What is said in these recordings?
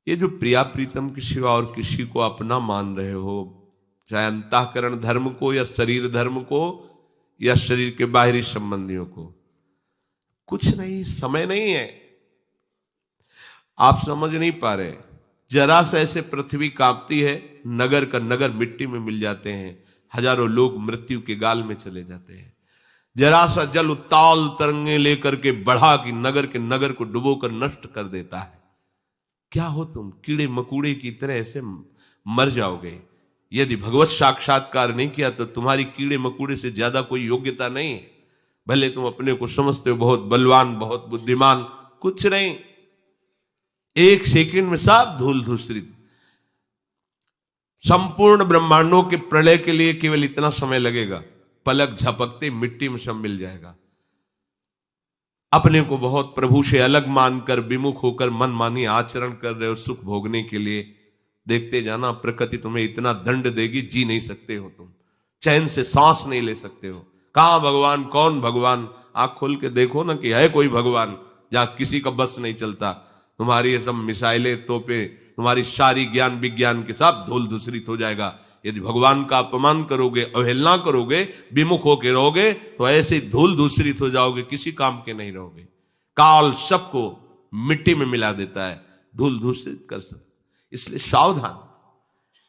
ये जो प्रिया प्रीतम के सिवा और किसी को अपना मान रहे हो, चाहे अंतःकरण धर्म को या शरीर धर्म को या शरीर के बाहरी संबंधियों को, कुछ नहीं, समय नहीं है। आप समझ नहीं पा रहे। जरा सा ऐसे पृथ्वी कांपती है, नगर का नगर मिट्टी में मिल जाते हैं, हजारों लोग मृत्यु के गाल में चले जाते हैं। जरा सा जल उत्ताल तरंगे लेकर के बढ़ा कि नगर के नगर को डुबोकर नष्ट कर देता है। क्या हो तुम? कीड़े मकूड़े की तरह ऐसे मर जाओगे। यदि भगवत साक्षात्कार नहीं किया तो तुम्हारी कीड़े मकूड़े से ज्यादा कोई योग्यता नहीं है। भले तुम अपने को समझते हो बहुत बलवान, बहुत बुद्धिमान, कुछ नहीं। एक सेकंड में सब धूल धूसरित। संपूर्ण ब्रह्मांडों के प्रलय के लिए केवल इतना समय लगेगा, पलक झपकते मिट्टी में सब मिल जाएगा। अपने को बहुत प्रभु से अलग मानकर विमुख होकर मनमानी आचरण कर रहे हो सुख भोगने के लिए, देखते जाना प्रकृति तुम्हें इतना दंड देगी, जी नहीं सकते हो तुम, चैन से सांस नहीं ले सकते हो। कहां भगवान, कौन भगवान? आंख खोल के देखो ना कि है कोई भगवान जहां किसी का बस नहीं चलता। तुम्हारी ये सब मिसाइलें, तोपे, तुम्हारी सारी ज्ञान विज्ञान के सब धूल धूसरित हो जाएगा। यदि भगवान का अपमान करोगे, अवहेलना करोगे, विमुख होकर रहोगे तो ऐसे धूल धूसरित हो जाओगे, किसी काम के नहीं रहोगे। काल सबको मिट्टी में मिला देता है, धूल धूसरित कर सकता। इसलिए सावधान।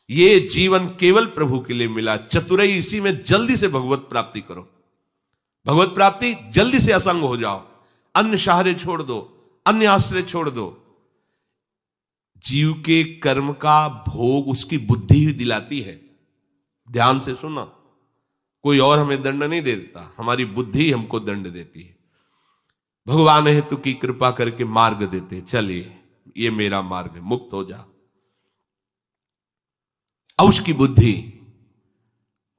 ये जीवन केवल प्रभु के लिए मिला। चतुराई इसी में, जल्दी से भगवत प्राप्ति करो। भगवत प्राप्ति जल्दी से असंग हो जाओ, अन्य सहारे छोड़ दो, अन्य आश्रय छोड़ दो। जीव के कर्म का भोग उसकी बुद्धि ही दिलाती है। ध्यान से सुना, कोई और हमें दंड नहीं देता, हमारी बुद्धि हमको दंड देती है। भगवान हेतु की कृपा करके मार्ग देते, चलिए ये मेरा मार्ग है, मुक्त हो जा। और उसकी बुद्धि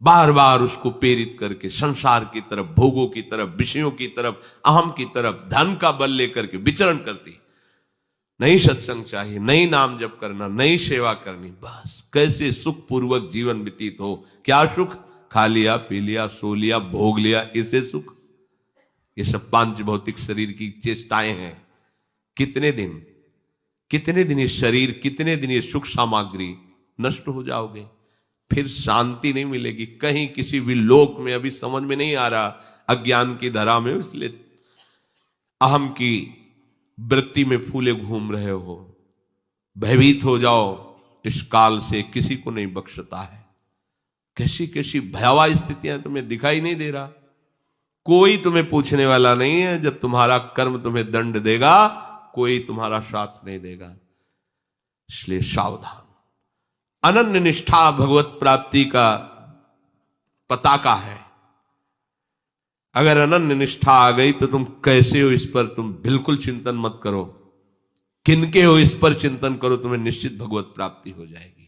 बार बार उसको प्रेरित करके संसार की तरफ, भोगों की तरफ, विषयों की तरफ, अहम की तरफ, धन का बल लेकर के विचरण करती। नहीं सत्संग चाहिए, नहीं नाम जप करना, नहीं सेवा करनी, बस कैसे सुख पूर्वक जीवन व्यतीत हो। क्या सुख? खा लिया, पी लिया, सो लिया, भोग लिया, इसे सुख। ये सब पांच भौतिक शरीर की चेष्टाएं हैं। कितने दिन ये शरीर, कितने दिन ये सुख सामग्री नष्ट हो जाओगे, फिर शांति नहीं मिलेगी कहीं किसी भी लोक में। अभी समझ में नहीं आ रहा, अज्ञान की धरा में, इसलिए अहम की वृत्ति में फूले घूम रहे हो। भयभीत हो जाओ, इस काल से किसी को नहीं बख्शता है। कैसी कैसी भयावह स्थितियां तुम्हें दिखाई नहीं दे रहा। कोई तुम्हें पूछने वाला नहीं है। जब तुम्हारा कर्म तुम्हें दंड देगा, कोई तुम्हारा साथ नहीं देगा। इसलिए सावधान। अनन्य निष्ठा भगवत प्राप्ति का पताका है। अगर अनन्य निष्ठा आ गई तो तुम कैसे हो इस पर तुम बिल्कुल चिंतन मत करो। किनके हो इस पर चिंतन करो, तुम्हें निश्चित भगवत प्राप्ति हो जाएगी।